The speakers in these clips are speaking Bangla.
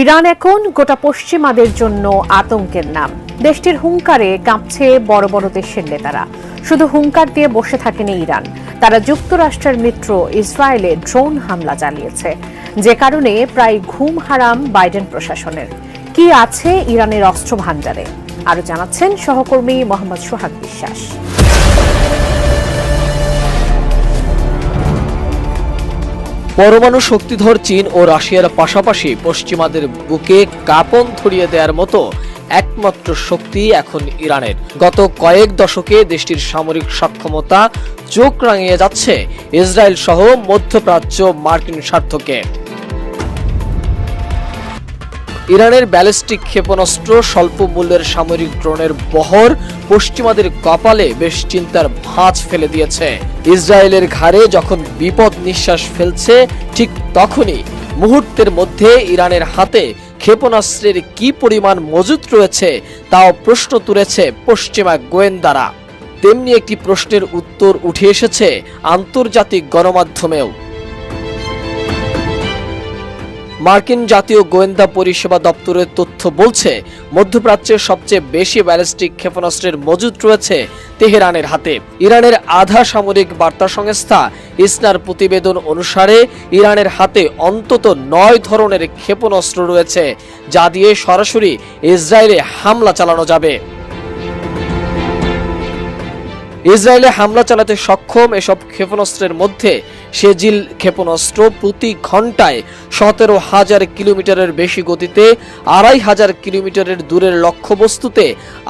ইরান এখন গোটা পশ্চিমাদের জন্য আতঙ্কের নাম। দেশটির হুঙ্কারে কাঁপছে বড় বড় দেশের নেতারা। শুধু হুঙ্কার দিয়ে বসে থাকেনি ইরান, তারা যুক্তরাষ্ট্রের মিত্র ইসরায়েলে ড্রোন হামলা চালিয়েছে, যে কারণে প্রায় ঘুম হারাম বাইডেন প্রশাসনের। কি আছে ইরানের অস্ত্র ভান্ডারে, আরো জানাচ্ছেন সহকর্মী মোহাম্মদ সোহাগ বিশ্বাস। পরমাণু শক্তিধর চীন ও রাশিয়ার পাশাপাশি পশ্চিমাদের বুকে কাঁপন ধরিয়ে দেওয়ার মতো একমাত্র শক্তি এখন ইরানের। গত কয়েক দশকে দেশটির সামরিক সক্ষমতা চোখ রাঙিয়ে যাচ্ছে ইসরায়েল সহ মধ্যপ্রাচ্য মার্কিন স্বার্থকে। ইরানের ব্যালিস্টিক ক্ষেপণাস্ত্র, স্বল্প মূল্যের সামরিক ড্রোনের বহর পশ্চিমাদের কপালে বেশ চিন্তার ভাঁজ ফেলে দিয়েছে। ইসরায়েলের ঘাড়ে যখন বিপদ নিঃশ্বাস ফেলছে, ঠিক তখনই মুহূর্তের মধ্যে ইরানের হাতে ক্ষেপণাস্ত্রের কি পরিমাণ মজুত রয়েছে তাও প্রশ্ন তুলেছে পশ্চিমা গোয়েন্দারা। তেমনি একটি প্রশ্নের উত্তর উঠে এসেছে আন্তর্জাতিক গণমাধ্যমেও। মার্কিন জাতীয় গোয়েন্দা পরিষেবা দপ্তরের তথ্য বলছে, মধ্যপ্রাচ্যের সবচেয়ে বেশি ব্যালিস্টিক ক্ষেপণাস্ত্রের মজুত রয়েছে তেহরানের হাতে। ইরানের আধা সামরিক বার্তা সংস্থা ইসনার প্রতিবেদন অনুসারে ইরানের হাতে অন্তত 9 ধরনের ক্ষেপণাস্ত্র রয়েছে, যা দিয়ে সরাসরি ইসরায়েলে হামলা চালানো যাবে। ইসরায়েলে হামলা চালাতে সক্ষম এসব ক্ষেপণাস্ত্রের মধ্যে সেজিল ক্ষেপণাস্ত্র প্রতি ঘন্টায় 17,000 কিলোমিটারের বেশি গতিতে 2,500 কিলোমিটারের দূরের লক্ষ্যবস্তুতে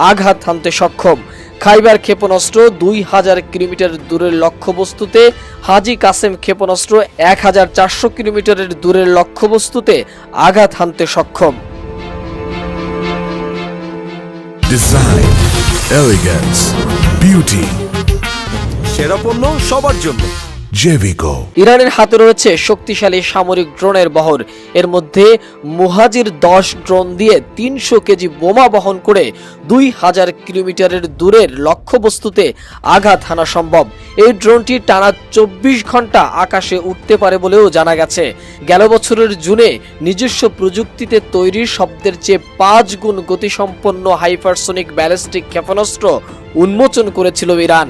আঘাত হানতে সক্ষম। খাইবার ক্ষেপণাস্ত্র 2,000 কিলোমিটার দূরের লক্ষ্যবস্তুতে, হাজি কাসেম ক্ষেপণাস্ত্র 1,400 কিলোমিটারের দূরের লক্ষ্যবস্তুতে আঘাত হানতে সক্ষম। ডিজাইন, এলিগেন্স, বিউটি, সেরা পণ্য সবার জন্য জেভিকো। ইরানের হাতে রয়েছে শক্তিশালী সামরিক ড্রোনের বহর। এর মধ্যে মুহাজির 10 ড্রোন দিয়ে 300 কেজি বোমা বহন করে 2,000 কিলোমিটারের দূরের লক্ষ্যবস্তুতে আঘাত হানা সম্ভব। এই ড্রোনটি টানা 24 ঘন্টা আকাশে উঠতে পারে বলেও জানা গেছে। গেল বছরের জুনে নিজস্ব প্রযুক্তিতে তৈরি শব্দের চেয়ে 5 গুণ গতিসম্পন্ন হাইপারসোনিক ব্যালিস্টিক ক্ষেপণাস্ত্র উন্মোচন করেছিল ইরান।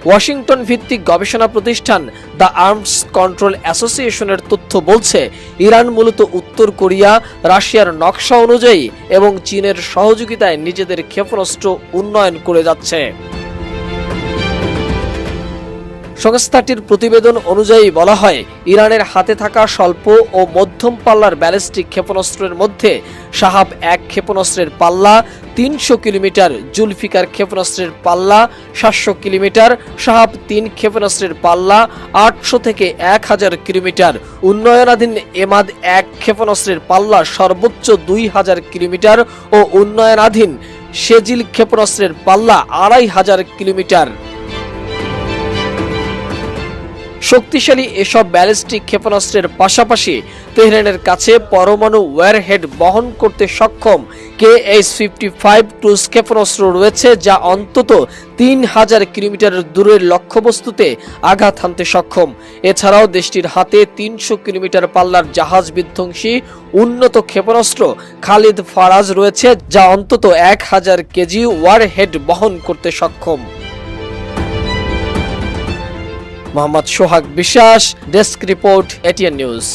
ওয়াশিংটন ভিত্তিক গবেষণা প্রতিষ্ঠান দ্য আর্মস কন্ট্রোল অ্যাসোসিয়েশনের তথ্য বলছে, ইরান মূলত উত্তর কোরিয়া, রাশিয়ার নকশা অনুযায়ী এবং চীনের সহযোগিতায় নিজেদের ক্ষেপণাস্ত্র উন্নয়ন করে যাচ্ছে। সংস্থাটির প্রতিবেদন অনুযায়ী বলা হয়, ইরানের হাতে থাকা স্বল্প ও মধ্যম পাল্লার ব্যালিস্টিক ক্ষেপণাস্ত্রের মধ্যে শাহাব 1 ক্ষেপণাস্ত্রের পাল্লা 300 কিলোমিটার, জুলফিকার ক্ষেপণাস্ত্রের পাল্লা 700 কিলোমিটার, শাহাব 3 ক্ষেপণাস্ত্রের পাল্লা 800 থেকে 1000 কিলোমিটার, উন্নয়নাধীন এমাদ 1 ক্ষেপণাস্ত্রের পাল্লা সর্বোচ্চ 2000 কিলোমিটার ও উন্নয়নাধীন সেজিল ক্ষেপণাস্ত্রের পাল্লা 2500 কিলোমিটার। শক্তিশালী এসব ব্যালিস্টিক ক্ষেপণাস্ত্রের পাশাপাশি তেহরানের কাছে পরমাণু ওয়ারহেড বহন করতে সক্ষম KH-55 ক্রুজ ক্ষেপণাস্ত্র রয়েছে, যা অন্তত 3,000 কিলোমিটার দূরের লক্ষ্যবস্তুতে আঘাত হানতে সক্ষম। এছাড়াও দেশটির হাতে 300 কিলোমিটার পাল্লার জাহাজ বিধ্বংসী উন্নত ক্ষেপণাস্ত্র খালিদ ফারাজ রয়েছে, যা অন্তত 1000 কেজি ওয়ারহেড বহন করতে সক্ষম। মোহাম্মদ সোহাগ বিশ্বাস, ডেস্ক রিপোর্ট, এটিএন নিউজ।